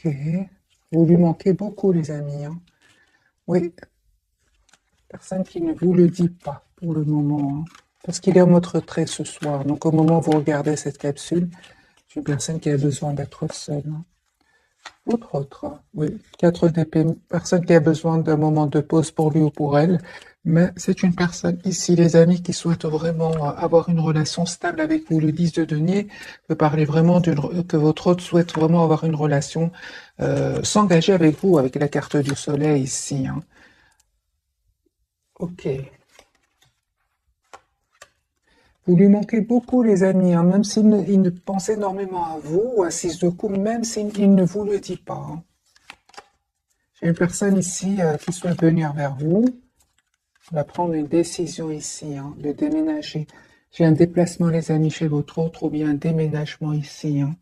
Ok. Vous lui manquez beaucoup, les amis, hein. Oui, personne qui ne vous le dit pas pour le moment, hein. Parce qu'il est en mode retrait ce soir. Donc, au moment où vous regardez cette capsule, c'est une personne qui a besoin d'être seule, hein. Autre, hein. Oui. 4 d'épée, personne qui a besoin d'un moment de pause pour lui ou pour elle. Mais c'est une personne ici, les amis, qui souhaite vraiment avoir une relation stable avec vous. Le 10 de denier peut parler vraiment que votre hôte souhaite vraiment avoir une relation, s'engager avec vous, avec la carte du soleil ici, hein. Ok. Vous lui manquez beaucoup, les amis, hein, même il ne pense énormément à vous, ou à 6 de coupe, même s'il ne vous le dit pas, hein. J'ai une personne ici qui souhaite venir vers vous. On va prendre une décision ici, hein, de déménager. J'ai un déplacement, les amis, chez votre autre, ou bien un déménagement ici, hein.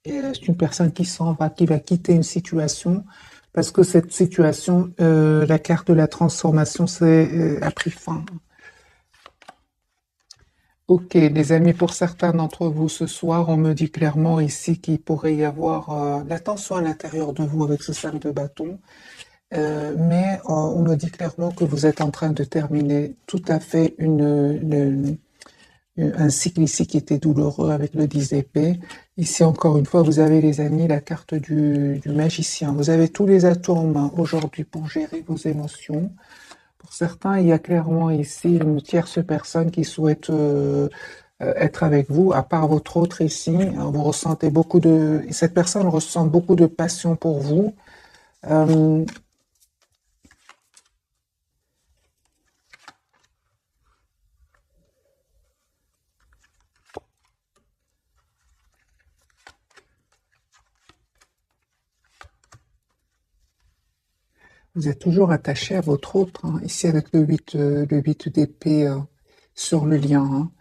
Et c'est une personne qui s'en va, qui va quitter une situation, parce que cette situation, la carte de la transformation, a pris fin. Ok, les amis, pour certains d'entre vous ce soir, on me dit clairement ici qu'il pourrait y avoir la tension à l'intérieur de vous avec ce 5 de bâton. Mais on me dit clairement que vous êtes en train de terminer tout à fait un cycle ici qui était douloureux avec le 10 d'épée. Ici, encore une fois, vous avez, les amis, la carte du magicien. Vous avez tous les atouts en main aujourd'hui pour gérer vos émotions. Pour certains, il y a clairement ici une tierce personne qui souhaite être avec vous, à part votre autre ici. Vous ressentez cette personne ressent beaucoup de passion pour vous. Euh, Vous êtes toujours attaché à votre autre, hein, ici avec le 8 d'épée sur le lien, hein.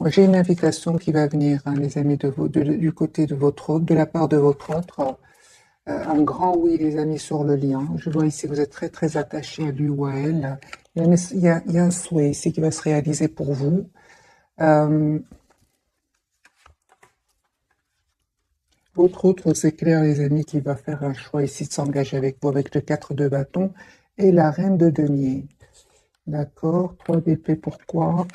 Moi, j'ai une invitation qui va venir, hein, les amis, du côté de votre autre, de la part de votre autre. Un grand oui, les amis, sur le lien. Je vois ici que vous êtes très, très attaché à lui ou à elle. Il y a un souhait ici qui va se réaliser pour vous. Euh, Votre autre, c'est clair, les amis, qui va faire un choix ici de s'engager avec vous avec le 4 de bâton et la reine de denier. D'accord, 3 d'épée, pourquoi?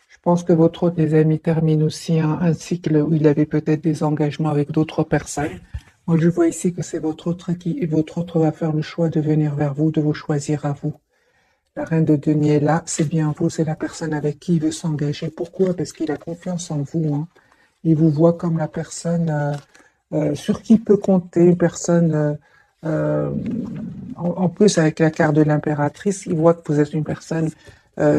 Je pense que votre autre, les amis, termine aussi un cycle où il avait peut-être des engagements avec d'autres personnes. Moi, je vois ici que c'est votre autre va faire le choix de venir vers vous, de vous choisir à vous. La reine de denier est là, c'est bien vous, c'est la personne avec qui il veut s'engager. Pourquoi? Parce qu'il a confiance en vous, hein. Il vous voit comme la personne sur qui il peut compter, une personne, euh, en plus avec la carte de l'impératrice, il voit que vous êtes une personne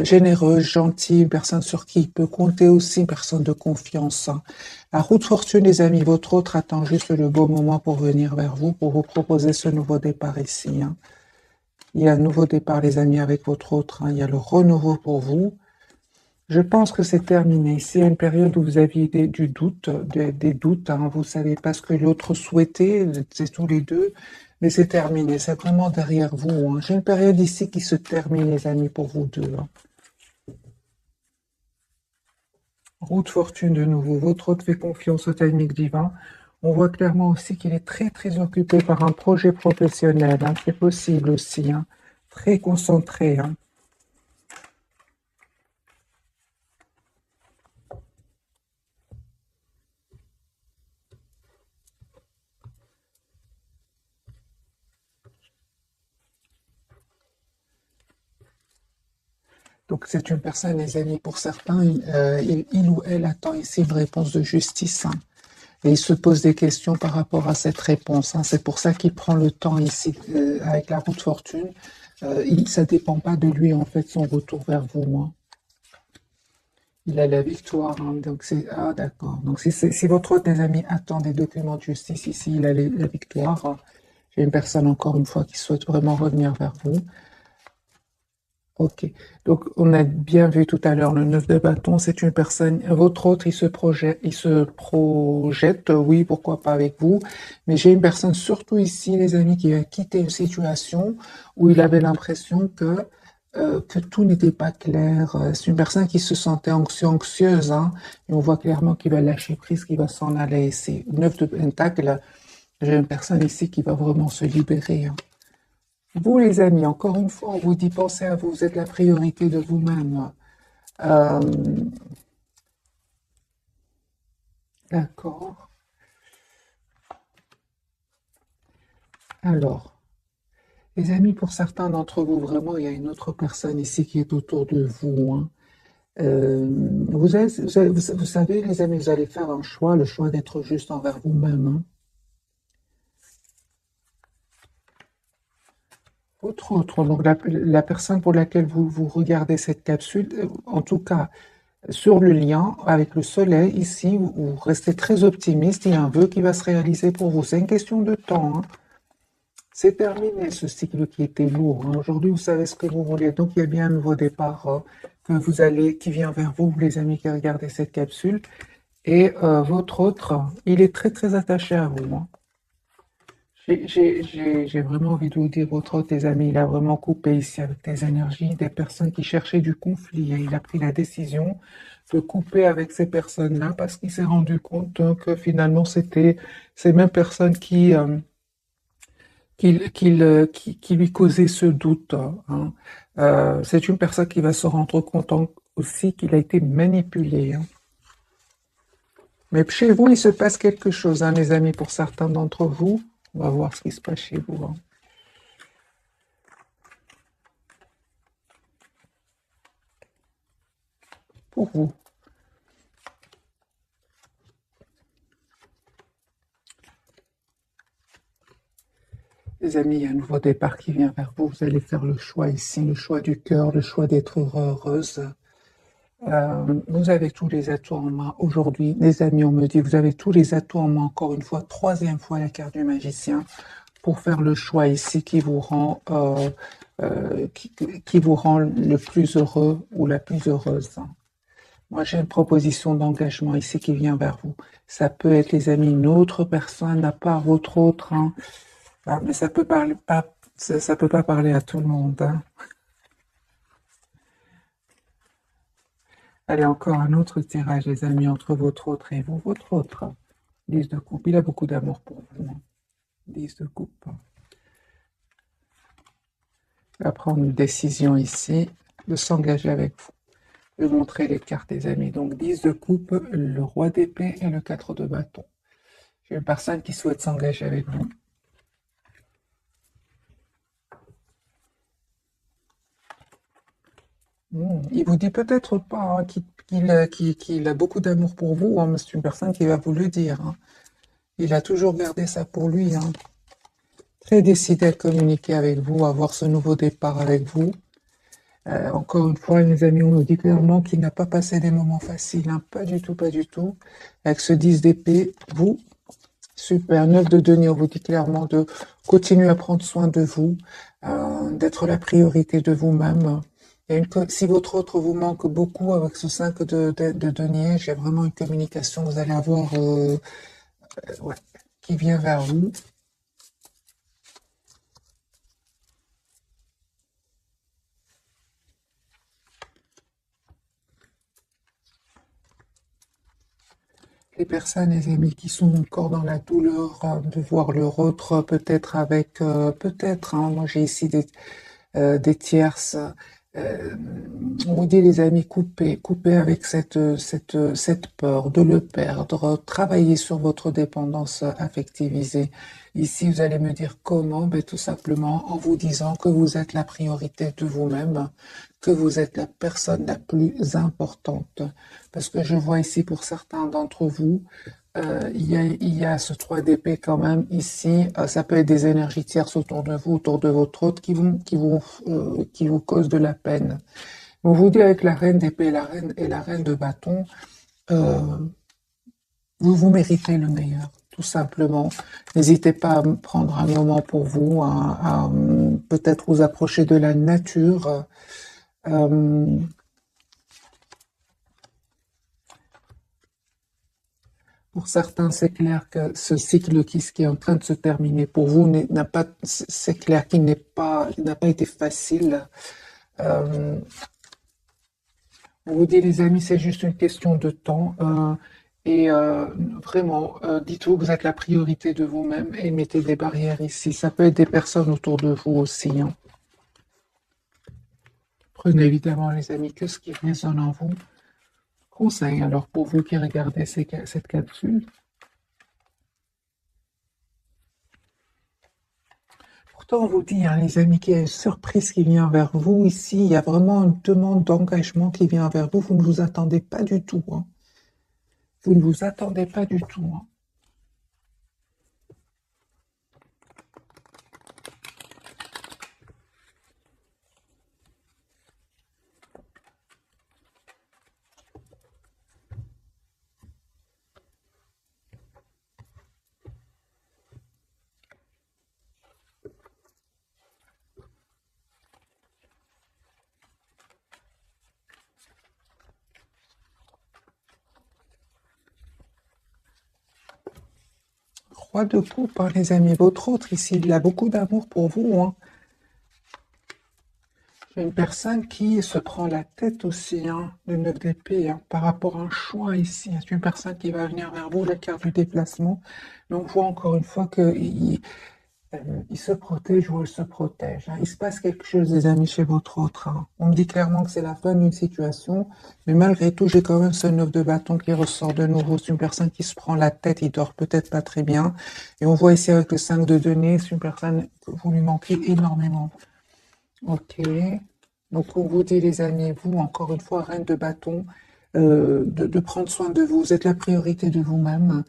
généreuse, gentille, une personne sur qui il peut compter aussi, une personne de confiance, hein. La roue de fortune, les amis, votre autre attend juste le bon moment pour venir vers vous, pour vous proposer ce nouveau départ ici, hein. Il y a un nouveau départ, les amis, avec votre autre, hein. Il y a le renouveau pour vous. Je pense que c'est terminé. C'est une période où vous aviez du doute, des doutes, hein. Vous ne savez pas ce que l'autre souhaitait, c'est tous les deux, mais c'est terminé. C'est vraiment derrière vous, hein. J'ai une période ici qui se termine, les amis, pour vous deux, hein. Roue de fortune de nouveau. Votre hôte fait confiance au timing divin. On voit clairement aussi qu'il est très, très occupé par un projet professionnel, hein. C'est possible aussi, hein. Très concentré, hein. Donc c'est une personne, les amis, pour certains, il ou elle attend ici une réponse de justice, hein. Et il se pose des questions par rapport à cette réponse, hein. C'est pour ça qu'il prend le temps ici avec la roue de fortune. Ça ne dépend pas de lui, en fait, son retour vers vous, hein. Il a la victoire, hein. Donc c'est ah d'accord. Donc si votre autre des amis attend des documents de justice ici, il a la victoire, hein. J'ai une personne encore une fois qui souhaite vraiment revenir vers vous. Ok. Donc, on a bien vu tout à l'heure le 9 de bâton, c'est une personne, votre autre, il se projette, oui, pourquoi pas avec vous, mais j'ai une personne, surtout ici, les amis, qui a quitté une situation où il avait l'impression que tout n'était pas clair. C'est une personne qui se sentait anxieuse, hein, et on voit clairement qu'il va lâcher prise, qu'il va s'en aller. C'est 9 de pentacle. J'ai une personne ici qui va vraiment se libérer, hein. Vous, les amis, encore une fois, on vous dit pensez à vous, vous êtes la priorité de vous-même. Euh, d'accord. Alors, les amis, pour certains d'entre vous, vraiment, il y a une autre personne ici qui est autour de vous, hein. Euh, vous savez, les amis, vous allez faire un choix, le choix d'être juste envers vous-même, hein. Autre, donc la personne pour laquelle vous regardez cette capsule, en tout cas, sur le lien avec le soleil, ici, vous restez très optimiste, il y a un vœu qui va se réaliser pour vous. C'est une question de temps, hein. C'est terminé ce cycle qui était lourd, hein. Aujourd'hui, vous savez ce que vous voulez. Donc, il y a bien un nouveau départ qui vient vers vous, les amis qui regardez cette capsule. Et votre autre, il est très très attaché à vous, hein. J'ai vraiment envie de vous dire, votre autre, tes amis, il a vraiment coupé ici avec tes énergies, des personnes qui cherchaient du conflit. Et il a pris la décision de couper avec ces personnes-là parce qu'il s'est rendu compte que finalement, c'était ces mêmes personnes qui lui causaient ce doute, hein. C'est une personne qui va se rendre compte aussi qu'il a été manipulé, hein. Mais chez vous, il se passe quelque chose, hein, les amis, pour certains d'entre vous. On va voir ce qui se passe chez vous, hein. Pour vous. Les amis, il y a un nouveau départ qui vient vers vous. Vous allez faire le choix ici, le choix du cœur, le choix d'être heureuse. Vous avez tous les atouts en main aujourd'hui. Les amis, on me dit, vous avez tous les atouts en main, encore une fois, troisième fois la carte du magicien, pour faire le choix ici qui vous rend le plus heureux ou la plus heureuse. Moi, j'ai une proposition d'engagement ici qui vient vers vous. Ça peut être, les amis, une autre personne à part votre autre, hein. Ah, mais ça peut pas parler à tout le monde, hein. Allez, encore un autre tirage, les amis, entre votre autre et vous. Votre autre, 10 de coupe, il a beaucoup d'amour pour vous, hein. 10 de coupe. Il va prendre une décision ici de s'engager avec vous. Je vais montrer les cartes, les amis. Donc, 10 de coupe, le roi d'épée et le 4 de bâton. J'ai une personne qui souhaite s'engager avec vous. Il vous dit peut-être pas, hein, qu'il a beaucoup d'amour pour vous, hein, mais c'est une personne qui va vous le dire, hein. Il a toujours gardé ça pour lui, hein. Très décidé à communiquer avec vous, à avoir ce nouveau départ avec vous. Encore une fois, mes amis, on nous dit clairement qu'il n'a pas passé des moments faciles, hein. Pas du tout, pas du tout. Avec ce 10 d'épée, vous, super, 9 de denier, on vous dit clairement de continuer à prendre soin de vous, d'être la priorité de vous-même. Si votre autre vous manque beaucoup avec ce 5 de denier, j'ai vraiment une communication que vous allez avoir ouais, qui vient vers vous. Les personnes, les amis qui sont encore dans la douleur de voir leur autre, peut-être avec, peut-être, hein, moi j'ai ici des tierces. Euh, on vous dit les amis, coupez avec cette peur de le perdre, travaillez sur votre dépendance affectivisée. Ici, vous allez me dire comment? Ben, tout simplement en vous disant que vous êtes la priorité de vous-même, que vous êtes la personne la plus importante. Parce que je vois ici pour certains d'entre vous, il y a ce 3 d'épée quand même ici. Ça peut être des énergies tierces autour de vous, autour de votre autre, qui vous causent de la peine. On vous dit avec la reine d'épée et la reine de bâton, euh, vous méritez le meilleur, tout simplement. N'hésitez pas à prendre un moment pour vous, à peut-être vous approcher de la nature. Euh, Pour certains, c'est clair que ce cycle qui est en train de se terminer pour vous n'a pas, c'est clair qu'il n'a pas été facile. Euh, on vous dit, les amis, c'est juste une question de temps. Et vraiment, dites-vous que vous êtes la priorité de vous-même et mettez des barrières ici. Ça peut être des personnes autour de vous aussi, hein. Prenez évidemment, les amis, que ce qui résonne en vous. Conseil, alors, pour vous qui regardez cette capsule. Pourtant, on vous dit, hein, les amis, qu'il y a une surprise qui vient vers vous. Ici, il y a vraiment une demande d'engagement qui vient vers vous. Vous ne vous attendez pas du tout, hein. Vous ne vous attendez pas du tout, hein. 3 de coupe, hein, les amis. Votre autre ici, il a beaucoup d'amour pour vous, hein. J'ai une personne qui se prend la tête aussi, hein, le 9 d'épée, hein, par rapport à un choix ici. C'est une personne qui va venir vers vous, la carte du déplacement. Mais on voit encore une fois qu'il il se protège ou elle se protège, hein. Il se passe quelque chose, les amis, chez votre autre, hein. On me dit clairement que c'est la fin d'une situation, mais malgré tout, j'ai quand même ce 9 de bâton qui ressort de nouveau. C'est une personne qui se prend la tête, il dort peut-être pas très bien. Et on voit ici avec le 5 de denier, c'est une personne que vous lui manquez énormément. Ok. Donc, on vous dit, les amis, vous, encore une fois, reine de bâton, de prendre soin de vous. Vous êtes la priorité de vous-même.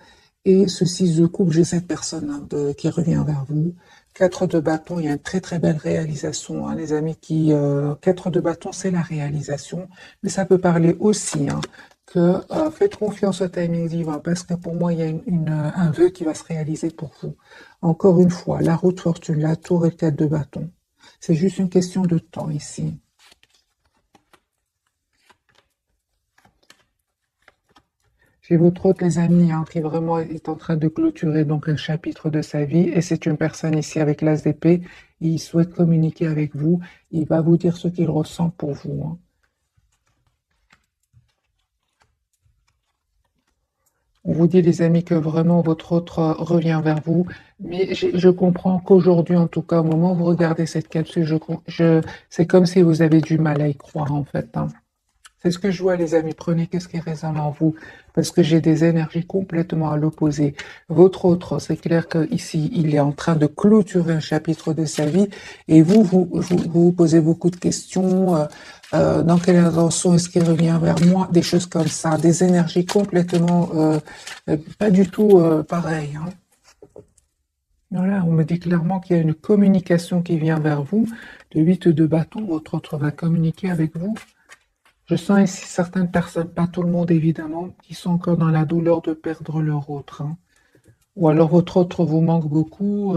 Et ce 6 de coupe, j'ai cette personne, hein, qui revient vers vous. 4 de bâton, il y a une très très belle réalisation, hein, les amis. 4 de bâton, c'est la réalisation. Mais ça peut parler aussi, hein, que faites confiance au timing divin, parce que pour moi, il y a un vœu qui va se réaliser pour vous. Encore une fois, la route fortune, la tour et le 4 de bâton. C'est juste une question de temps ici. J'ai votre autre, les amis, hein, qui vraiment est en train de clôturer donc un chapitre de sa vie. Et c'est une personne ici avec l'as d'épée. Il souhaite communiquer avec vous. Il va vous dire ce qu'il ressent pour vous, hein. On vous dit, les amis, que vraiment votre autre revient vers vous. Mais je comprends qu'aujourd'hui, en tout cas, au moment où vous regardez cette capsule, c'est comme si vous avez du mal à y croire, en fait, hein. C'est ce que je vois, les amis. Prenez qu'est-ce qui résonne en vous, parce que j'ai des énergies complètement à l'opposé. Votre autre, c'est clair qu'ici, il est en train de clôturer un chapitre de sa vie, et vous posez beaucoup de questions. Dans quelle intention est-ce qu'il revient vers moi? Des choses comme ça, des énergies complètement pas du tout pareilles, hein. Voilà, on me dit clairement qu'il y a une communication qui vient vers vous. Le 8 de bâton, votre autre va communiquer avec vous. Je sens ici certaines personnes, pas tout le monde évidemment, qui sont encore dans la douleur de perdre leur autre, hein. Ou alors votre autre vous manque beaucoup.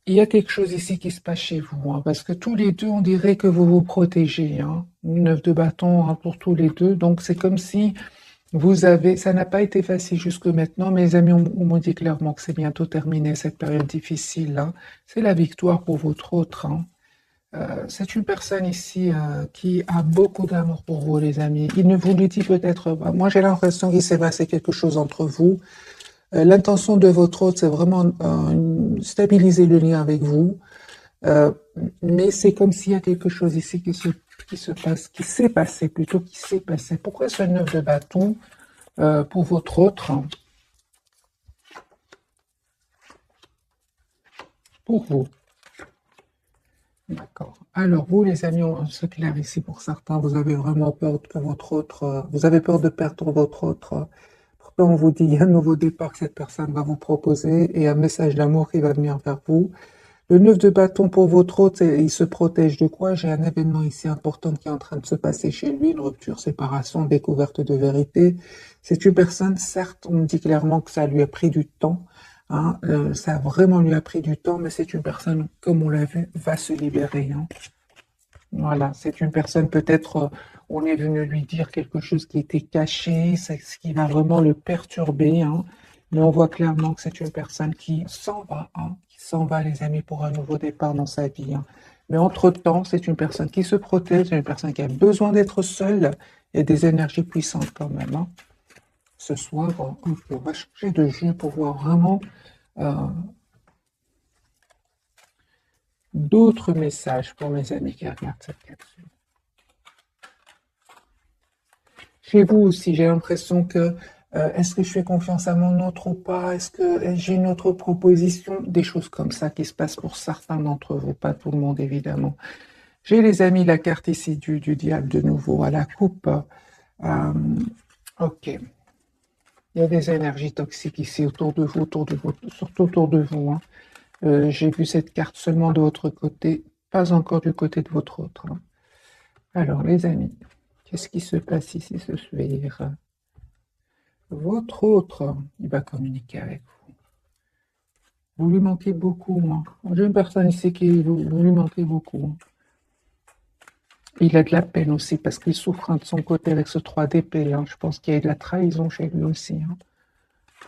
Il y a quelque chose ici qui se passe chez vous, hein, parce que tous les deux, on dirait que vous vous protégez, hein. 9 de bâton, hein, pour tous les deux. Donc c'est comme si ça n'a pas été facile jusque maintenant, mes amis, on me dit clairement que c'est bientôt terminé cette période difficile, hein. C'est la victoire pour votre autre, hein. C'est une personne ici qui a beaucoup d'amour pour vous, les amis. Il ne vous le dit peut-être pas. Moi, j'ai l'impression qu'il s'est passé quelque chose entre vous. L'intention de votre hôte, c'est vraiment stabiliser le lien avec vous. Euh, mais c'est comme s'il y a quelque chose ici qui se passe, qui s'est passé plutôt, qui s'est passé. Pourquoi ce 9 de bâton pour votre autre? Pour vous. D'accord. Alors, vous, les amis, c'est clair ici pour certains, vous avez vraiment peur que votre autre, vous avez peur de perdre votre autre. Pourtant, on vous dit, il y a un nouveau départ que cette personne va vous proposer et un message d'amour qui va venir vers vous. Le 9 de bâton pour votre autre, il se protège de quoi? J'ai un événement ici important qui est en train de se passer chez lui, une rupture, séparation, découverte de vérité. C'est une personne, certes, on me dit clairement que ça lui a pris du temps, hein, ça vraiment lui a pris du temps, mais c'est une personne, comme on l'a vu, va se libérer, hein. Voilà, c'est une personne peut-être, on est venu lui dire quelque chose qui était caché, c'est ce qui va vraiment le perturber, hein. Mais on voit clairement que c'est une personne qui s'en va, hein, qui s'en va, les amis, pour un nouveau départ dans sa vie, hein. Mais entre-temps, c'est une personne qui se protège, c'est une personne qui a besoin d'être seule. Il y a des énergies puissantes quand même, hein. ce soir. On va changer de jeu pour voir vraiment d'autres messages pour mes amis qui regardent cette capsule. Chez vous aussi, j'ai l'impression que est-ce que je fais confiance à mon autre ou pas? Est-ce que j'ai une autre proposition? Des choses comme ça qui se passent pour certains d'entre vous, pas tout le monde évidemment. J'ai les amis, la carte ici du diable de nouveau à la coupe. Ok. Il y a des énergies toxiques ici autour de vous, surtout autour de vous. Hein. J'ai vu cette carte seulement de votre côté, pas encore du côté de votre autre. Hein. Alors, les amis, qu'est-ce qui se passe ici ce soir? Votre autre, il va communiquer avec vous. Vous lui manquez beaucoup. Hein. J'ai une personne ici qui vous lui manquez beaucoup. Hein. Il a de la peine aussi parce qu'il souffre de son côté avec ce 3 d'épée. Hein. Je pense qu'il y a de la trahison chez lui aussi. Hein.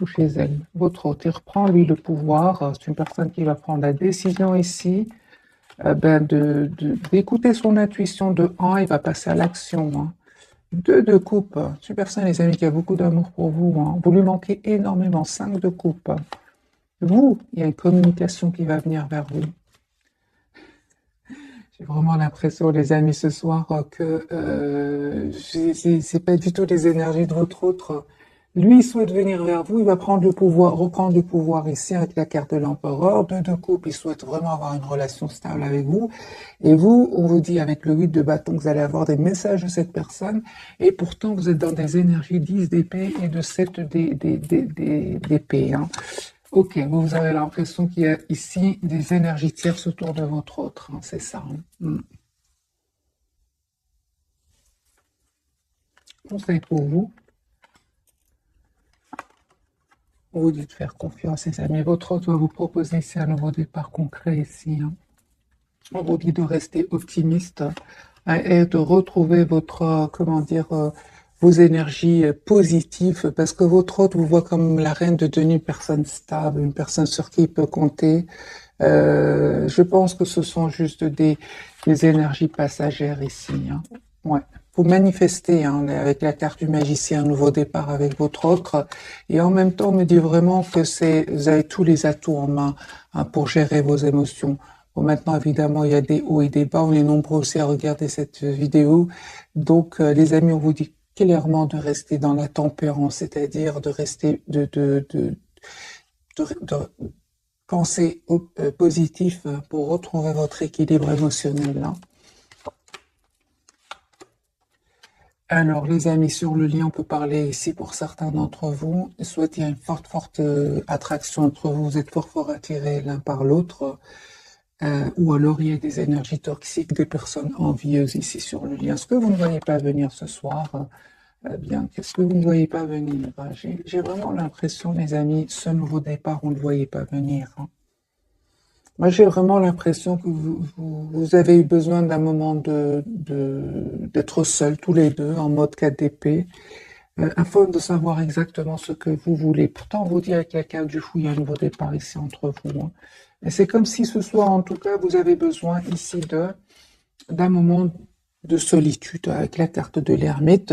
Ou chez elle. Votre autre, il reprend lui le pouvoir. C'est une personne qui va prendre la décision ici d'écouter son intuition de 1, il va passer à l'action. Hein. 2 de coupe. C'est une personne, les amis, qui a beaucoup d'amour pour vous. Hein. Vous lui manquez énormément. 5 de coupe. Vous, il y a une communication qui va venir vers vous. J'ai vraiment l'impression, les amis, ce soir, que c'est pas du tout les énergies de votre autre. Lui, il souhaite venir vers vous, il va prendre le pouvoir, reprendre le pouvoir ici avec la carte de l'empereur. 2 de coupe, il souhaite vraiment avoir une relation stable avec vous. Et vous, on vous dit avec le 8 de bâton que vous allez avoir des messages de cette personne. Et pourtant, vous êtes dans des énergies 10 d'épée et de 7 d'épée. Hein. Ok, vous avez l'impression qu'il y a ici des énergies tierces autour de votre autre, hein, c'est ça. Hein. Conseil pour vous. On vous dit de faire confiance, les amis. Votre autre va vous proposer ici un nouveau départ concret ici. Hein. On vous dit de rester optimiste hein, et de retrouver votre, vos énergies positives parce que votre autre vous voit comme la reine de denier, une personne stable, une personne sur qui il peut compter. Je pense que ce sont juste des énergies passagères ici. Hein. Ouais. Vous manifestez hein, avec la carte du magicien un nouveau départ avec votre autre et en même temps on me dit vraiment que vous avez tous les atouts en main hein, pour gérer vos émotions. Bon, maintenant, évidemment, il y a des hauts et des bas. On est nombreux aussi à regarder cette vidéo. Donc, les amis, on vous dit clairement de rester dans la tempérance, c'est-à-dire de rester, de penser positif pour retrouver votre équilibre émotionnel. Hein. Alors, les amis, sur le lien, on peut parler ici pour certains d'entre vous. Soit il y a une forte attraction entre vous, vous êtes fort attirés l'un par l'autre. Ou alors il y a des énergies toxiques, des personnes envieuses ici sur le lien. Ce que vous ne voyez pas venir ce soir, bien, qu'est-ce que vous ne voyez pas venir? J'ai vraiment l'impression, les amis, ce nouveau départ, on ne le voyait pas venir. Hein. Moi, j'ai vraiment l'impression que vous avez eu besoin d'un moment d'être seuls, tous les deux, en mode 4 d'épée, afin de savoir exactement ce que vous voulez. Pourtant, on vous dit avec la carte du fou, il y a un nouveau départ ici entre vous. Hein. Et c'est comme si ce soir, en tout cas, vous avez besoin ici d'un moment de solitude avec la carte de l'ermite.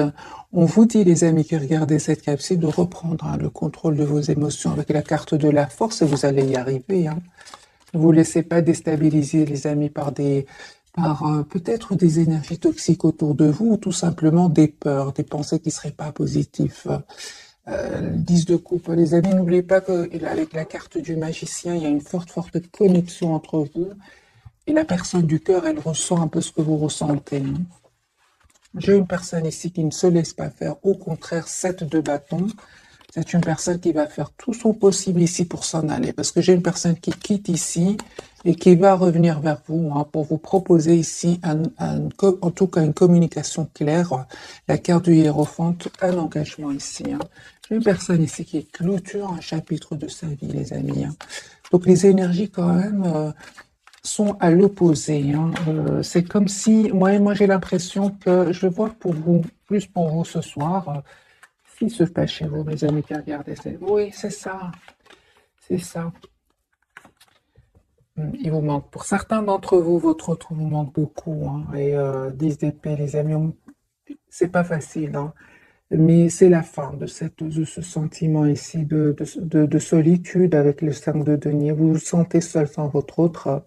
On vous dit, les amis qui regardez cette capsule, de reprendre hein, le contrôle de vos émotions avec la carte de la force et vous allez y arriver. Hein. Ne vous laissez pas déstabiliser, les amis, par peut-être des énergies toxiques autour de vous ou tout simplement des peurs, des pensées qui ne seraient pas positives. 10 de coupe. Les amis, n'oubliez pas qu'avec la carte du magicien, il y a une forte connexion entre vous. Et la personne du cœur, elle ressent un peu ce que vous ressentez. Hein. J'ai une personne ici qui ne se laisse pas faire. Au contraire, 7 de bâton. C'est une personne qui va faire tout son possible ici pour s'en aller. Parce que j'ai une personne qui quitte ici et qui va revenir vers vous hein, pour vous proposer ici, en tout cas, une communication claire. La carte du hiérophant, un engagement ici. Hein. J'ai une personne ici qui clôture un chapitre de sa vie, les amis. Hein. Donc les énergies, quand même, sont à l'opposé. Hein. C'est comme si, moi j'ai l'impression que, je le vois pour vous, plus pour vous ce soir, ce qui se passe chez vous, mes amis qui regardez. Oui, c'est ça. C'est ça. Il vous manque. Pour certains d'entre vous, votre autre vous manque beaucoup. Hein. Et 10 d'épée, les amis, c'est pas facile. Hein. Mais c'est la fin de ce sentiment ici de solitude avec le 5 de denier. Vous vous sentez seul sans votre autre.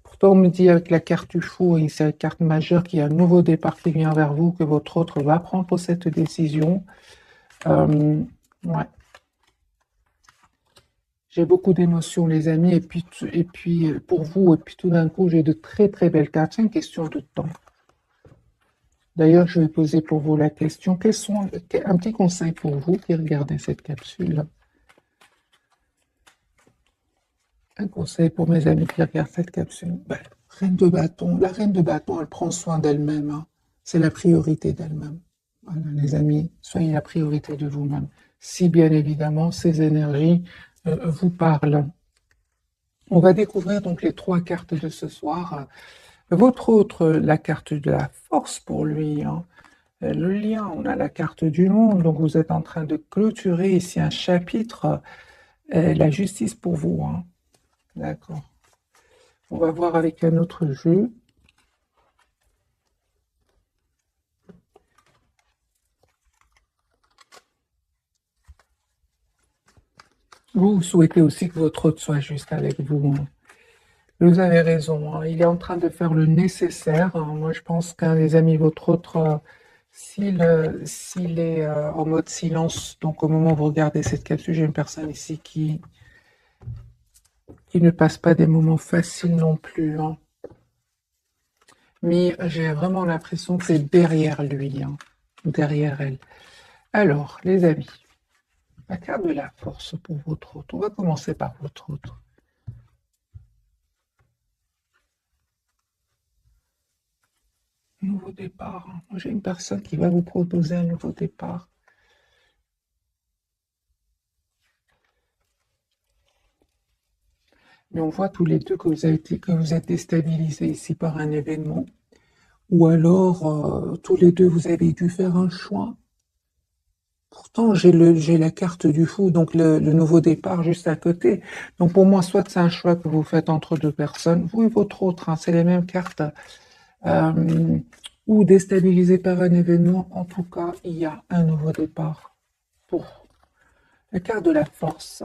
Pourtant, on me dit avec la carte du fou, et c'est la carte majeure, qu'il y a un nouveau départ qui vient vers vous, que votre autre va prendre cette décision. Ouais. J'ai beaucoup d'émotions, les amis, et puis pour vous, et puis tout d'un coup, j'ai de très très belles cartes. C'est une question de temps. D'ailleurs, je vais poser pour vous la question, quels sont un petit conseil pour vous qui regardez cette capsule? Un conseil pour mes amis qui regardent cette capsule. Ben, reine de bâton, la reine de bâton, elle prend soin d'elle-même, hein. C'est la priorité d'elle-même. Voilà, les amis, soyez la priorité de vous-même. Si bien évidemment ces énergies vous parlent. On va découvrir donc les 3 cartes de ce soir. Votre autre, la carte de la force pour lui, hein. Le lien, on a la carte du monde, donc vous êtes en train de clôturer ici un chapitre, la justice pour vous, hein. D'accord. On va voir avec un autre jeu. Vous souhaitez aussi que votre hôte soit juste avec vous, hein. Vous avez raison, hein. Il est en train de faire le nécessaire, hein. Moi, je pense qu'un des amis, votre autre, s'il est en mode silence, donc au moment où vous regardez cette capsule, j'ai une personne ici qui ne passe pas des moments faciles non plus, hein. Mais j'ai vraiment l'impression que c'est derrière lui, hein, derrière elle. Alors, les amis, la carte de la force pour votre autre. On va commencer par votre autre. Nouveau départ, hein. Moi, j'ai une personne qui va vous proposer un nouveau départ. Mais on voit tous les deux que vous êtes déstabilisés ici par un événement. Ou alors, tous les deux, vous avez dû faire un choix. Pourtant, j'ai la carte du fou, donc le nouveau départ juste à côté. Donc pour moi, soit c'est un choix que vous faites entre deux personnes, vous et votre autre, hein, c'est les mêmes cartes, euh, ou déstabilisé par un événement. En tout cas, il y a un nouveau départ. Pour la carte de la force,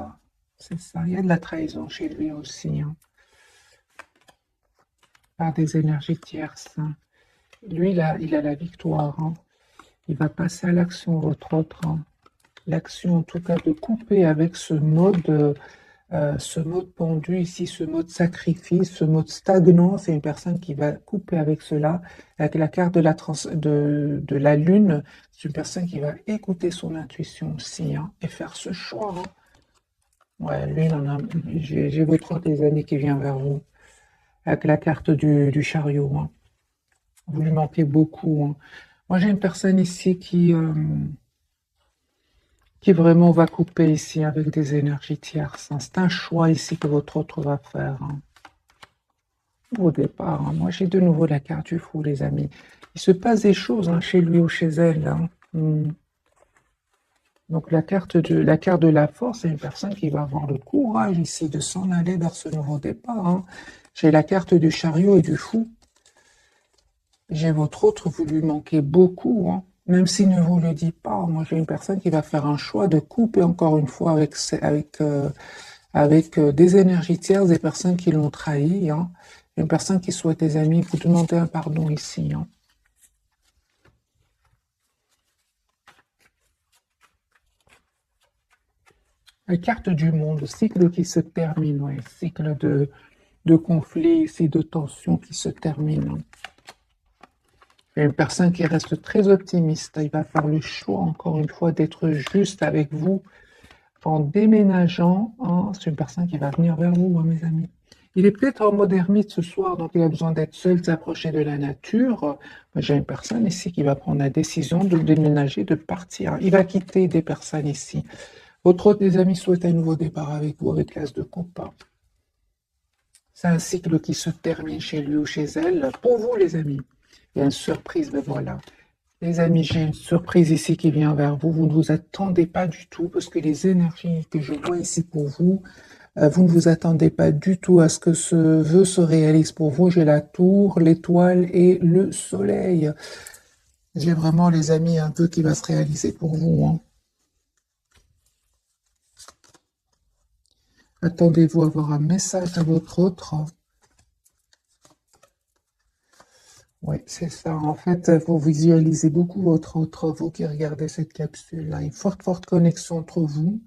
c'est ça. Il y a de la trahison chez lui aussi, hein, par des énergies tierces, hein. Lui, il a la victoire, hein. Il va passer à l'action, votre autre, hein. L'action, en tout cas, de couper avec ce mode pendu ici, ce mode sacrifice, ce mode stagnant. C'est une personne qui va couper avec cela. Avec la carte de la lune, c'est une personne qui va écouter son intuition aussi, hein, et faire ce choix, hein. Ouais, lui, j'ai votre des années qui vient vers vous. Avec la carte du chariot, hein. Vous lui manquez beaucoup, hein. Moi, j'ai une personne ici qui vraiment va couper ici avec des énergies tierces, hein. C'est un choix ici que votre autre va faire, hein, au départ, hein. Moi, j'ai de nouveau la carte du fou, les amis. Il se passe des choses, hein, chez lui ou chez elle, hein. Donc la carte de la force, c'est une personne qui va avoir le courage ici de s'en aller vers ce nouveau départ, hein. J'ai la carte du chariot et du fou. J'ai votre autre, vous lui manquez beaucoup, hein. Même s'il ne vous le dit pas, moi j'ai une personne qui va faire un choix de couper encore une fois avec des énergies tierces, des personnes qui l'ont trahi, hein. Une personne qui souhaite des amis, vous demandez un pardon ici, hein. La carte du monde, cycle qui se termine, ouais. Cycle de conflits, ici, de tensions qui se terminent. Il y a une personne qui reste très optimiste. Il va faire le choix, encore une fois, d'être juste avec vous en déménageant, hein. C'est une personne qui va venir vers vous, hein, mes amis. Il est peut-être en mode ermite ce soir, donc il a besoin d'être seul, de s'approcher de la nature. J'ai une personne ici qui va prendre la décision de déménager, de partir. Il va quitter des personnes ici. Votre autre des amis souhaite un nouveau départ avec vous, avec l'as de coupe. C'est un cycle qui se termine chez lui ou chez elle. Pour vous, les amis, il y a une surprise, mais voilà. Les amis, j'ai une surprise ici qui vient vers vous. Vous ne vous attendez pas du tout, parce que les énergies que je vois ici pour vous, vous ne vous attendez pas du tout à ce que ce vœu se réalise pour vous. J'ai la tour, l'étoile et le soleil. J'ai vraiment, les amis, un vœu qui va se réaliser pour vous, hein. Attendez-vous à avoir un message de votre autre. Oui, c'est ça. En fait, vous visualisez beaucoup votre autre, vous qui regardez cette capsule-là. Une forte, forte connexion entre vous.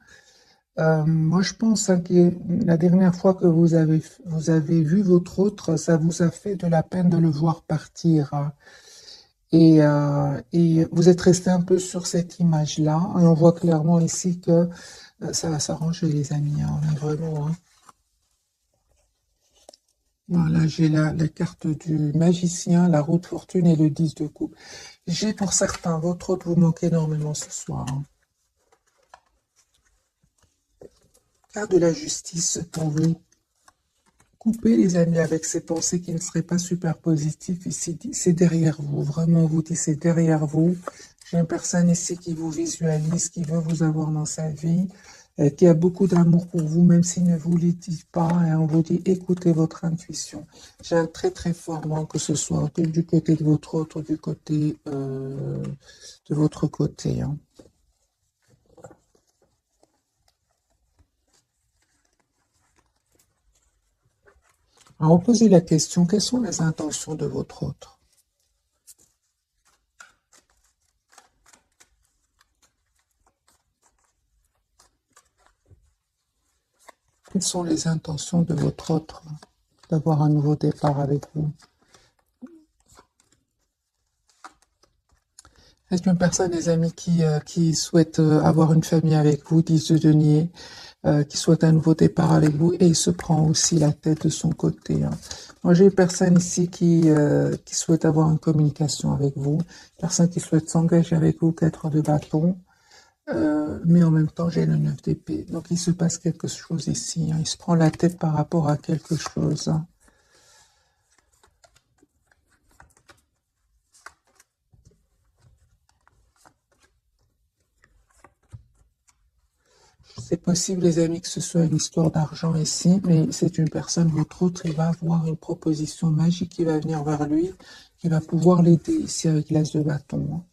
Moi, je pense hein, que la dernière fois que vous avez vu votre autre, ça vous a fait de la peine de le voir partir, hein. Et vous êtes resté un peu sur cette image-là. Et on voit clairement ici que ça va s'arranger, les amis, hein, mais vraiment, hein. Voilà, j'ai la carte du magicien, la roue de fortune et le 10 de coupe. J'ai pour certains, votre autre vous manque énormément ce soir, hein. Carte de la justice pour vous. Coupez les amis avec ces pensées qui ne seraient pas super positives ici. C'est derrière vous, vraiment, on vous dit c'est derrière vous. J'ai une personne ici qui vous visualise, qui veut vous avoir dans sa vie, qui a beaucoup d'amour pour vous, même s'il ne vous le dit pas. Et on vous dit écoutez votre intuition. J'ai un très très fort manque, que ce soit du côté de votre autre, du côté de votre côté, hein. Alors, posez la question, quelles sont les intentions de votre autre? Quelles sont les intentions de votre autre d'avoir un nouveau départ avec vous? Est-ce une personne, les amis, qui souhaite avoir une famille avec vous, 10 de denier, qui souhaite un nouveau départ avec vous, et il se prend aussi la tête de son côté, hein. Moi, j'ai une personne ici qui souhaite avoir une communication avec vous, personne qui souhaite s'engager avec vous, 4 de bâton, mais en même temps, j'ai le 9 d'épée. Donc, il se passe quelque chose ici, hein. Il se prend la tête par rapport à quelque chose, hein. C'est possible, les amis, que ce soit une histoire d'argent ici, mais c'est une personne, votre autre, il va avoir une proposition magique qui va venir vers lui, qui va pouvoir l'aider ici avec l'as de bâton, hein.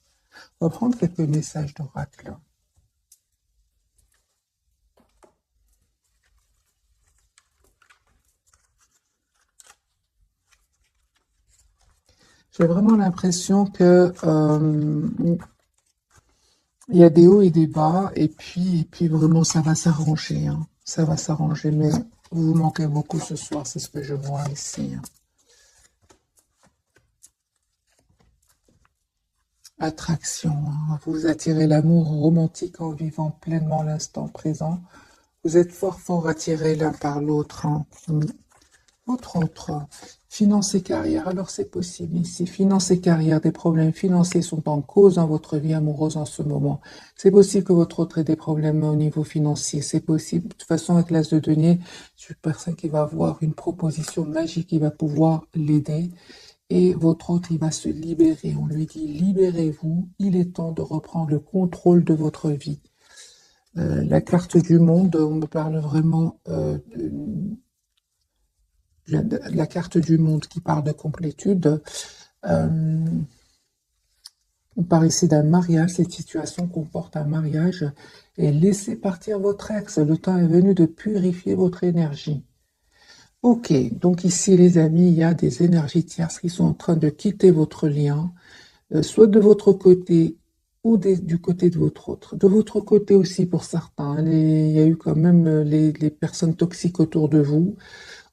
On va prendre quelques messages d'oracle. J'ai vraiment l'impression que il y a des hauts et des bas, et puis vraiment ça va s'arranger, hein. Ça va s'arranger, mais vous manquez beaucoup ce soir, c'est ce que je vois ici, hein. Attraction, hein. Vous attirez l'amour romantique en vivant pleinement l'instant présent. Vous êtes fort fort attirés l'un par l'autre, hein. Autre, finance et carrière. Alors c'est possible ici. Finance et carrière, des problèmes financiers sont en cause dans votre vie amoureuse en ce moment. C'est possible que votre autre ait des problèmes au niveau financier. C'est possible. De toute façon, avec l'as de denier, c'est une personne qui va avoir une proposition magique qui va pouvoir l'aider. Et votre autre, il va se libérer. On lui dit, libérez-vous. Il est temps de reprendre le contrôle de votre vie. La carte du monde, on me parle vraiment de la carte du monde qui parle de complétude. Euh, on parle ici d'un mariage. Cette situation comporte un mariage. Et laissez partir votre ex. Le temps est venu de purifier votre énergie. Ok, donc ici les amis, il y a des énergies tierces qui sont en train de quitter votre lien, soit de votre côté ou du côté de votre autre. De votre côté aussi pour certains, hein, il y a eu quand même les personnes toxiques autour de vous.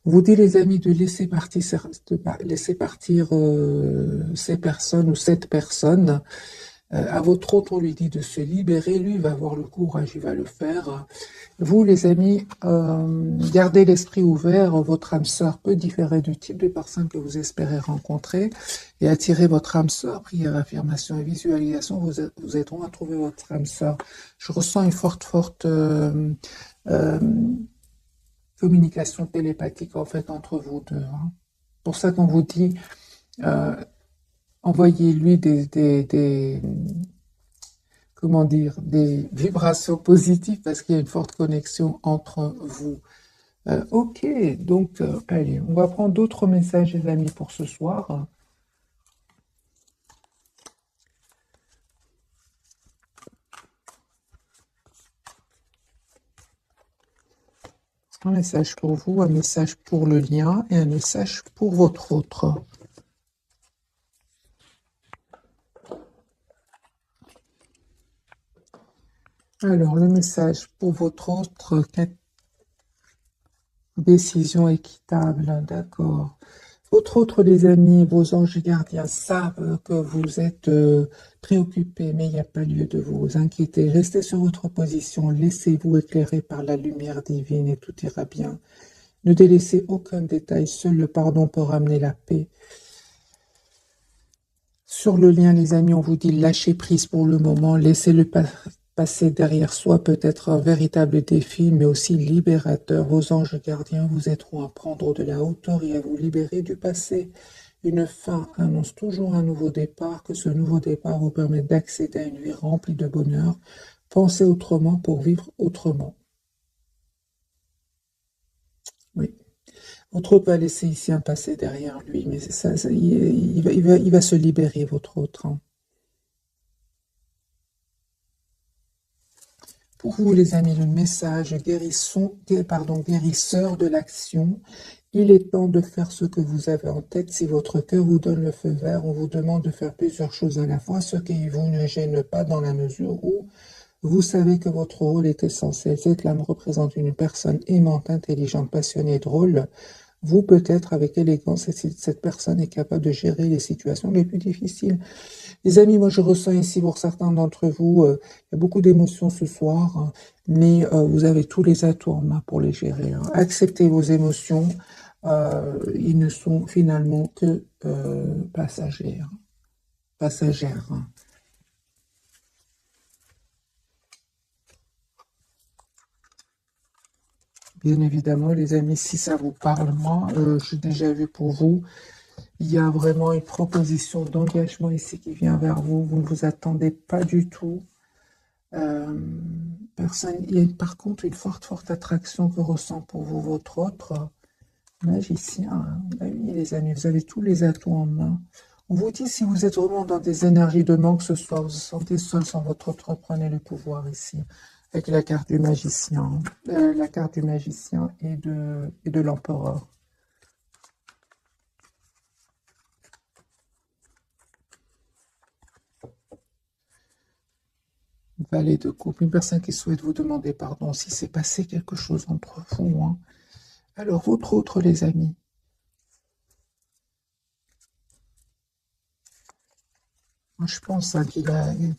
On vous dit les amis de laisser partir, laisser partir ces personnes ou cette personne. À votre autre, on lui dit de se libérer. Lui, il va avoir le courage, il va le faire. Vous, les amis, gardez l'esprit ouvert. Votre âme sœur peut différer du type de personne que vous espérez rencontrer et attirer votre âme sœur. Prière, affirmation et visualisation vous aideront à trouver votre âme sœur. Je ressens une forte euh, communication télépathique en fait entre vous deux, hein. Pour ça qu'on vous dit, euh, envoyez-lui comment dire, des vibrations positives parce qu'il y a une forte connexion entre vous. Ok, donc allez, on va prendre d'autres messages, les amis, pour ce soir. Un message pour vous, un message pour le lien et un message pour votre autre. Alors, le message pour votre autre, décision équitable, d'accord. Votre autre, les amis, vos anges gardiens savent que vous êtes préoccupés, mais il n'y a pas lieu de vous inquiéter. Restez sur votre position, laissez-vous éclairer par la lumière divine et tout ira bien. Ne délaissez aucun détail, seul le pardon peut ramener la paix. Sur le lien, les amis, on vous dit lâchez prise pour le moment, laissez-le passer derrière soi, peut-être un véritable défi, mais aussi libérateur. Vos anges gardiens vous aideront à prendre de la hauteur et à vous libérer du passé. Une fin annonce toujours un nouveau départ, que ce nouveau départ vous permette d'accéder à une vie remplie de bonheur. Pensez autrement pour vivre autrement. Oui. Votre autre va laisser ici un passé derrière lui, mais il va se libérer, votre autre. Hein. Pour vous, les amis, le message guérisseur de l'action. Il est temps de faire ce que vous avez en tête. Si votre cœur vous donne le feu vert, on vous demande de faire plusieurs choses à la fois, ce qui vous ne gêne pas dans la mesure où vous savez que votre rôle est essentiel. Cette lame représente une personne aimante, intelligente, passionnée et drôle. Vous, peut-être, avec élégance, cette personne est capable de gérer les situations les plus difficiles. Les amis, moi je ressens ici pour certains d'entre vous, il y a beaucoup d'émotions ce soir, hein, mais vous avez tous les atouts en main pour les gérer. Hein. Acceptez vos émotions, ils ne sont finalement que passagères. Hein. Bien évidemment, les amis, si ça vous parle, moi, j'ai déjà vu pour vous, il y a vraiment une proposition d'engagement ici qui vient vers vous. Vous ne vous attendez pas du tout. Il y a par contre une forte attraction que ressent pour vous votre autre magicien. Hein. Oui, les amis, vous avez tous les atouts en main. On vous dit, si vous êtes vraiment dans des énergies de manque ce soir, vous vous sentez seul sans votre autre, prenez le pouvoir ici. Avec la carte du magicien, et de l'empereur. Valet de coupe, une personne qui souhaite vous demander pardon si c'est passé quelque chose entre vous. Hein. Alors, votre autre, les amis. Moi, je pense hein,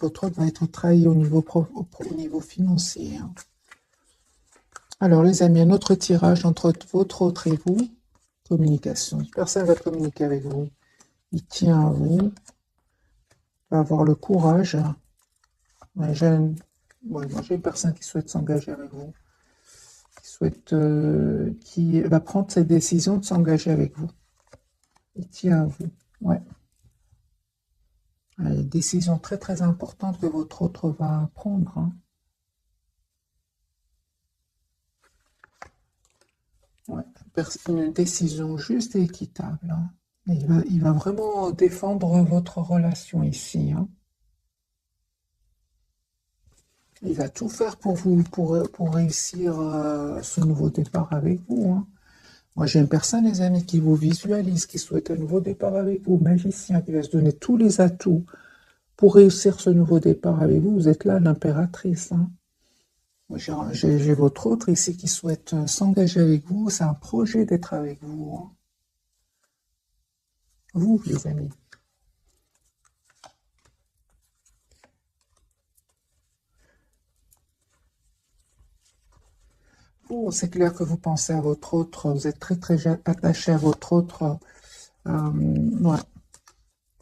votre autre va être trahi au niveau financier. Hein. Alors, les amis, un autre tirage entre votre autre et vous. Communication. Une personne va communiquer avec vous. Il tient à vous. Il va avoir le courage. Ouais, j'ai une personne qui souhaite s'engager avec vous. Qui va prendre cette décision de s'engager avec vous. Il tient à vous. Ouais. Une décision très importante que votre autre va prendre. Hein. Ouais. Une décision juste et équitable. Hein. Il va vraiment défendre votre relation ici. Hein. Il va tout faire pour vous, pour réussir ce nouveau départ avec vous. Hein. Moi, j'ai une personne, les amis, qui vous visualise, qui souhaite un nouveau départ avec vous, magicien, qui va se donner tous les atouts pour réussir ce nouveau départ avec vous. Vous êtes là, l'impératrice. Hein. J'ai votre autre ici qui souhaite s'engager avec vous. C'est un projet d'être avec vous. Hein. Vous, les amis. Vous, c'est clair que vous pensez à votre autre. Vous êtes très attaché à votre autre. Ouais.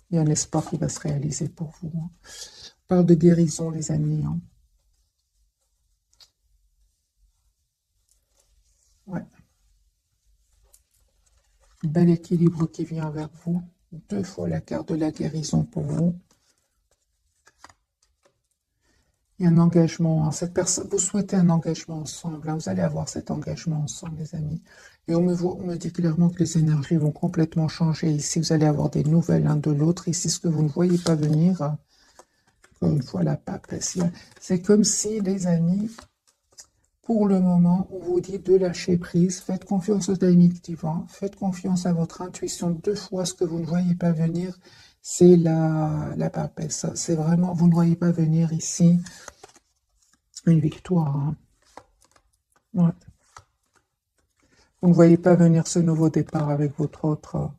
Il y a un espoir qui va se réaliser pour vous. Hein. On parle de guérison, les amis. Hein. Ouais. Bel équilibre qui vient vers vous. 2 fois la carte de la guérison pour vous. Il y a un engagement. Hein. Cette personne, vous souhaitez un engagement ensemble. Hein. Vous allez avoir cet engagement ensemble, les amis. Et on me dit clairement que les énergies vont complètement changer. Ici, vous allez avoir des nouvelles l'un de l'autre. Ici, ce que vous ne voyez pas venir, encore une fois, la pape. C'est comme si, les amis, pour le moment, on vous dit de lâcher prise, faites confiance aux dynamiques divins, faites confiance à votre intuition. Deux fois ce que vous ne voyez pas venir, c'est la papesse. C'est vraiment, vous ne voyez pas venir ici une victoire. Hein. Ouais. Vous ne voyez pas venir ce nouveau départ avec votre autre.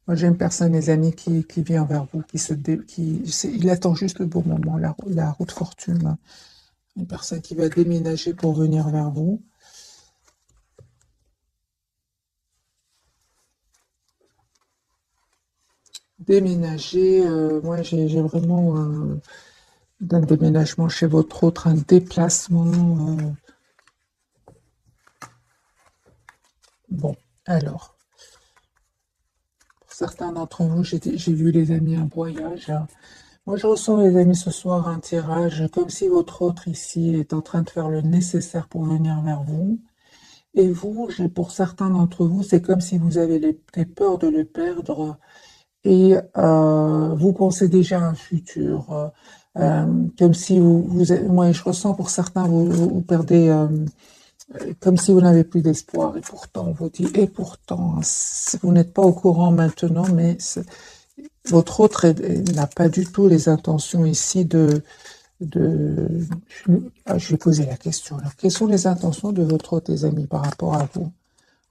Moi, j'ai une personne, les amis, qui vient vers vous, il attend juste le bon moment, la route fortune. Une personne qui va déménager pour venir vers vous. Déménager, moi j'ai vraiment un déménagement chez votre autre, un déplacement. Bon, alors, pour certains d'entre vous, j'ai vu les amis un voyage. Moi je ressens les amis ce soir un tirage, comme si votre autre ici est en train de faire le nécessaire pour venir vers vous. Et vous, pour certains d'entre vous, c'est comme si vous avez des peurs de le perdre. Et vous pensez déjà à un futur, comme si moi je ressens pour certains, vous perdez, comme si vous n'avez plus d'espoir, et pourtant on vous dit, et pourtant, vous n'êtes pas au courant maintenant, mais votre autre n'a pas du tout les intentions ici je vais poser la question, alors, quelles sont les intentions de votre autre, les amis, par rapport à vous?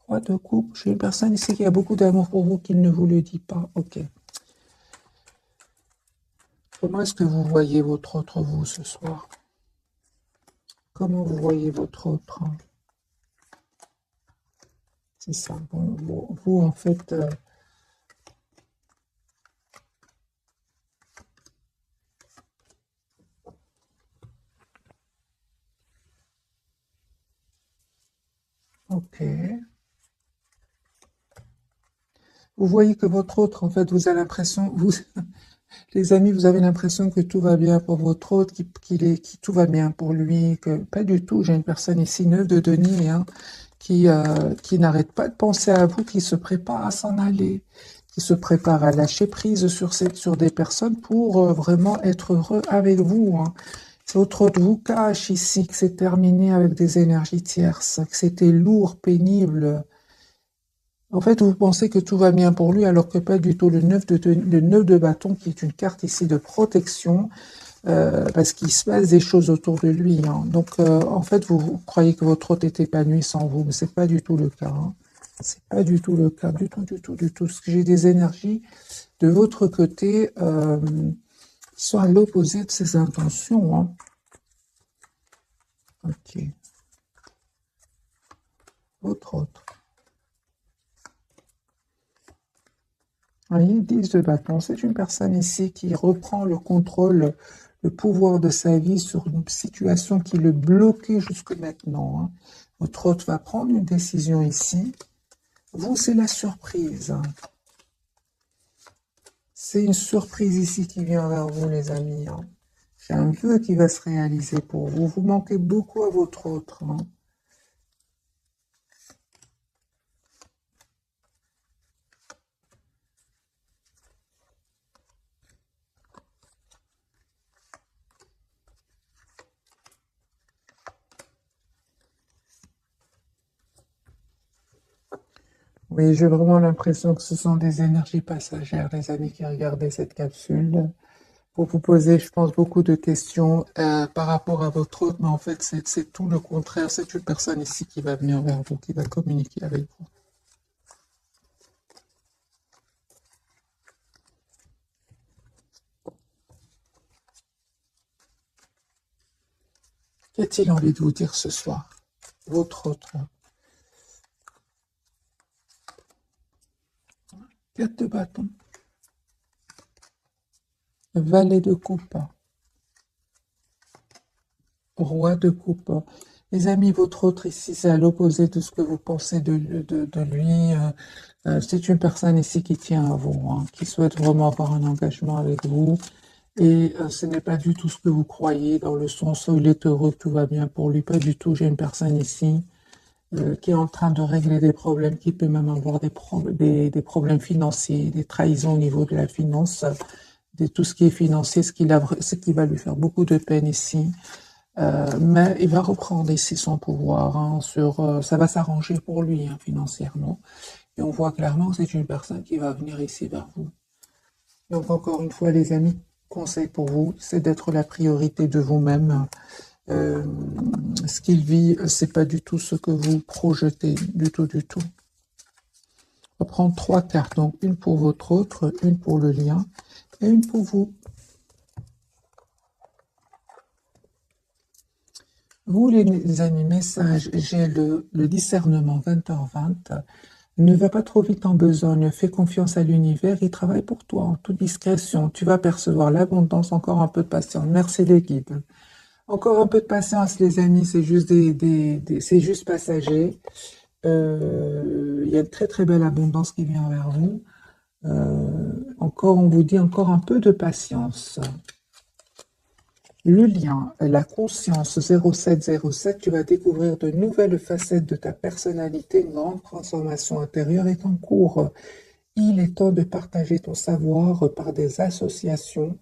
Roi de coupe, j'ai une personne ici qui a beaucoup d'amour pour vous, qui ne vous le dit pas, ok. Comment est-ce que vous voyez votre autre, vous, ce soir? Comment vous voyez votre autre? C'est ça. Vous, en fait... ok. Vous voyez que votre autre, en fait, vous avez l'impression... Les amis, vous avez l'impression que tout va bien pour votre autre, tout va bien pour lui, que pas du tout. J'ai une personne ici, 9 de denier, hein, qui n'arrête pas de penser à vous, qui se prépare à s'en aller, qui se prépare à lâcher prise sur des personnes pour vraiment être heureux avec vous. Hein. Si votre autre vous cache ici que c'est terminé avec des énergies tierces, que c'était lourd, pénible. En fait, vous pensez que tout va bien pour lui, alors que pas du tout. Le 9 de bâton, qui est une carte ici de protection, parce qu'il se passe des choses autour de lui. Hein. Donc, en fait, vous croyez que votre hôte est épanoui sans vous, mais c'est pas du tout le cas. Hein. C'est pas du tout le cas, du tout, du tout, du tout. Parce que j'ai des énergies de votre côté qui sont à l'opposé de ses intentions. Hein. Ok. Votre autre. Voyez, 10 de bâton, c'est une personne ici qui reprend le contrôle, le pouvoir de sa vie sur une situation qui le bloquait jusque maintenant. Hein. Votre hôte va prendre une décision ici. Vous, c'est la surprise. Hein. C'est une surprise ici qui vient vers vous, les amis. Hein. C'est un vœu qui va se réaliser pour vous. Vous manquez beaucoup à votre autre. Hein. Oui, j'ai vraiment l'impression que ce sont des énergies passagères, les amis qui regardaient cette capsule. Pour vous poser, je pense, beaucoup de questions par rapport à votre hôte, mais en fait, c'est tout le contraire. C'est une personne ici qui va venir vers vous, qui va communiquer avec vous. Qu'a-t-il envie de vous dire ce soir? Votre hôte. 4 de bâton. Valet de coupe. Roi de coupe. Les amis, votre autre ici, c'est à l'opposé de ce que vous pensez de lui. C'est une personne ici qui tient à vous, hein, qui souhaite vraiment avoir un engagement avec vous. Et ce n'est pas du tout ce que vous croyez, dans le sens où il est heureux, tout va bien pour lui. Pas du tout. J'ai une personne ici qui est en train de régler des problèmes, qui peut même avoir des problèmes financiers, des trahisons au niveau de la finance, de tout ce qui est financier, ce qui va lui faire beaucoup de peine ici. Mais il va reprendre ici son pouvoir, hein, ça va s'arranger pour lui, hein, financièrement. Et on voit clairement que c'est une personne qui va venir ici vers vous. Donc encore une fois, les amis, conseil pour vous, c'est d'être la priorité de vous-même. Euh, Ce qu'il vit, c'est pas du tout ce que vous projetez, du tout, du tout. On va prendre 3 cartes, donc une pour votre autre, une pour le lien et une pour vous. Vous, les amis, message, j'ai le discernement 20h20. Ne va pas trop vite en besogne, fais confiance à l'univers, il travaille pour toi en toute discrétion. Tu vas percevoir l'abondance, encore un peu de patience. Merci les guides. Encore un peu de patience, les amis, c'est juste c'est juste passager. Il y a une très très belle abondance qui vient vers vous. Encore, on vous dit encore un peu de patience. Le lien, la conscience 0707, tu vas découvrir de nouvelles facettes de ta personnalité. Une grande transformation intérieure est en cours. Il est temps de partager ton savoir par des associations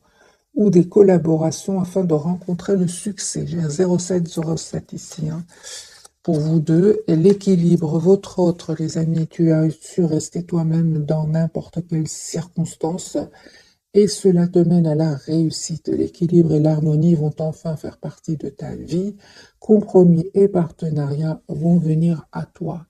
ou des collaborations afin de rencontrer le succès. J'ai un 0707 ici, hein, pour vous deux. Et l'équilibre, votre autre, les amis, tu as su rester toi-même dans n'importe quelle circonstance. Et cela te mène à la réussite. L'équilibre et l'harmonie vont enfin faire partie de ta vie. Compromis et partenariat vont venir à toi.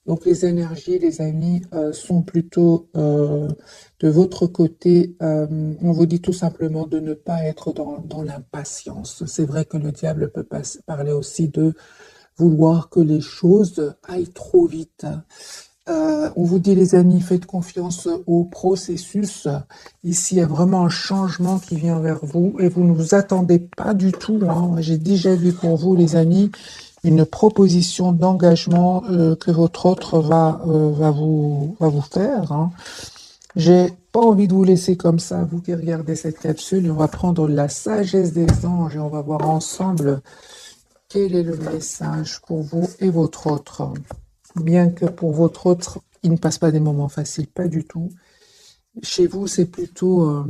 Donc les énergies, les amis, sont plutôt de votre côté. On vous dit tout simplement de ne pas être dans l'impatience. C'est vrai que le diable peut parler aussi de vouloir que les choses aillent trop vite. On vous dit, les amis, faites confiance au processus. Ici, il y a vraiment un changement qui vient vers vous et vous ne vous attendez pas du tout, hein. J'ai déjà vu pour vous, les amis, une proposition d'engagement que votre autre va vous faire, hein. J'ai pas envie de vous laisser comme ça, vous qui regardez cette capsule. On va prendre la sagesse des anges et on va voir ensemble quel est le message pour vous et votre autre. Bien que pour votre autre, il ne passe pas des moments faciles, pas du tout. Chez vous, c'est plutôt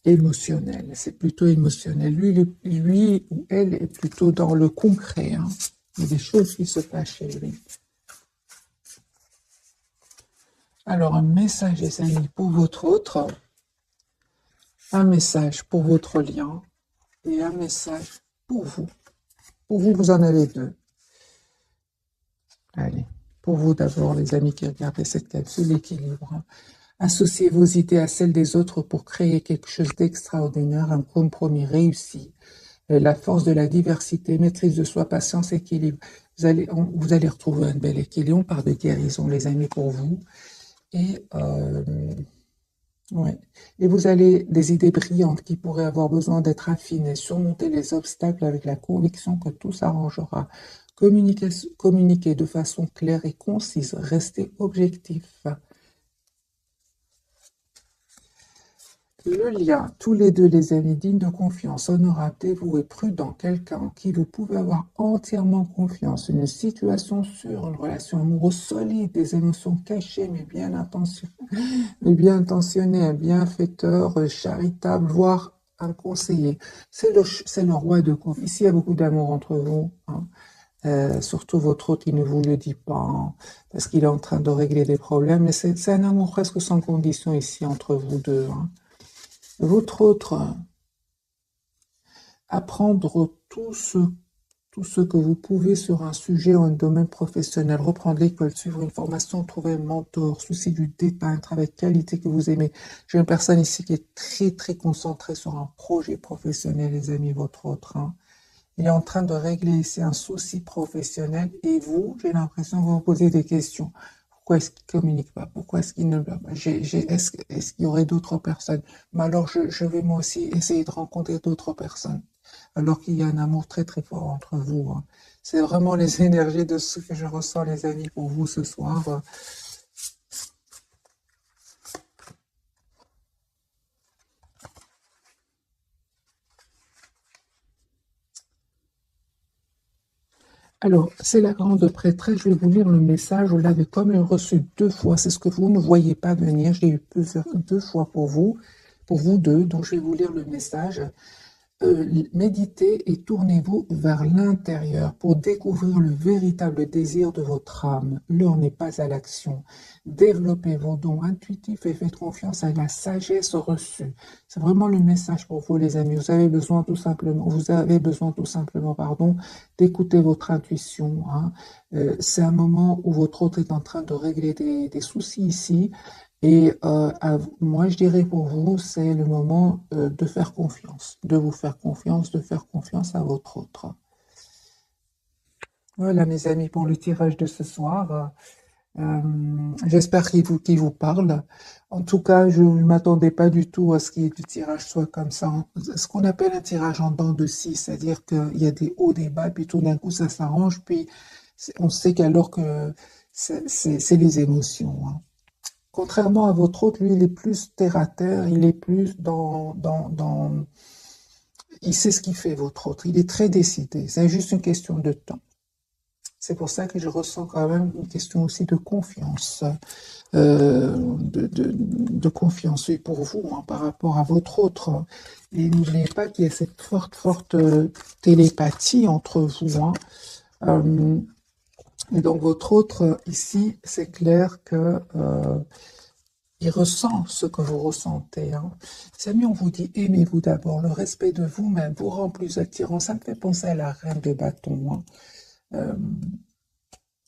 émotionnel. C'est plutôt émotionnel. Lui ou elle est plutôt dans le concret, hein. Il y a des choses qui se passent chez lui. Alors, un message, les amis, pour votre autre, un message pour votre lien et un message pour vous. Pour vous, vous en avez deux. Allez, pour vous d'abord, les amis qui regardez cette capsule, l'équilibre. Associez vos idées à celles des autres pour créer quelque chose d'extraordinaire, un compromis réussi. La force de la diversité, maîtrise de soi, patience, équilibre. Vous allez retrouver un bel équilibre. On parle de guérison, les amis, pour vous. Et, ouais. Et vous avez des idées brillantes qui pourraient avoir besoin d'être affinées, surmonter les obstacles avec la conviction que tout s'arrangera. Communiquer de façon claire et concise, rester objectif. Le lien, tous les deux les amis, dignes de confiance, honorable, dévoué, prudent, quelqu'un en qui vous pouvez avoir entièrement confiance, une situation sûre, une relation amoureuse solide, des émotions cachées mais bien intentionnées, un bienfaiteur, charitable, voire un conseiller. C'est le roi de coupe. Ici, il y a beaucoup d'amour entre vous, hein. Surtout votre autre, il ne vous le dit pas, hein, parce qu'il est en train de régler des problèmes, mais c'est un amour presque sans condition ici entre vous deux, hein. Votre autre, apprendre tout ce que vous pouvez sur un sujet ou un domaine professionnel, reprendre l'école, suivre une formation, trouver un mentor, souci du détail, un travail de qualité que vous aimez. J'ai une personne ici qui est très très concentrée sur un projet professionnel, les amis, votre autre, hein. Il est en train de régler ici un souci professionnel et vous, j'ai l'impression que vous vous posez des questions. Pourquoi est-ce qu'il ne communique pas? Pourquoi est-ce qu'il ne... Est-ce qu'il y aurait d'autres personnes? Mais alors, je vais moi aussi essayer de rencontrer d'autres personnes. Alors qu'il y a un amour très très fort entre vous, hein. C'est vraiment les énergies de ce que je ressens, les amis, pour vous ce soir. Alors, c'est la grande prêtresse, je vais vous lire le message, vous l'avez comme reçu 2 fois, c'est ce que vous ne voyez pas venir, j'ai eu 2 fois pour vous deux, donc je vais vous lire le message. Méditez et tournez-vous vers l'intérieur pour découvrir le véritable désir de votre âme. L'heure n'est pas à l'action. Développez vos dons intuitifs et faites confiance à la sagesse reçue. C'est vraiment le message pour vous, les amis. Vous avez besoin tout simplement, pardon, d'écouter votre intuition, hein. C'est un moment où votre autre est en train de régler des soucis ici. Et moi, je dirais pour vous, c'est le moment de faire confiance, de vous faire confiance, de faire confiance à votre autre. Voilà, mes amis, pour le tirage de ce soir. J'espère qu'il vous parle. En tout cas, je ne m'attendais pas du tout à ce que le tirage soit comme ça. Ce qu'on appelle un tirage en dents de scie, c'est-à-dire qu'il y a des hauts, des bas, puis tout d'un coup, ça s'arrange, puis on sait qu'alors que c'est les émotions, hein. Contrairement à votre autre, lui, il est plus terre à terre, il est plus il sait ce qu'il fait, votre autre. Il est très décidé. C'est juste une question de temps. C'est pour ça que je ressens quand même une question aussi de confiance, de confiance oui, pour vous, hein, par rapport à votre autre. Et n'oubliez pas qu'il y a cette forte télépathie entre vous, hein. Et donc votre autre, ici, c'est clair que il ressent ce que vous ressentez, hein. Samy, on vous dit aimez-vous d'abord. Le respect de vous-même vous rend plus attirant. Ça me fait penser à la reine de bâton, hein.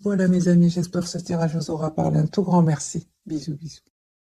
Voilà, mes amis, j'espère que ce tirage vous aura parlé. Un tout grand merci. Bisous, bisous.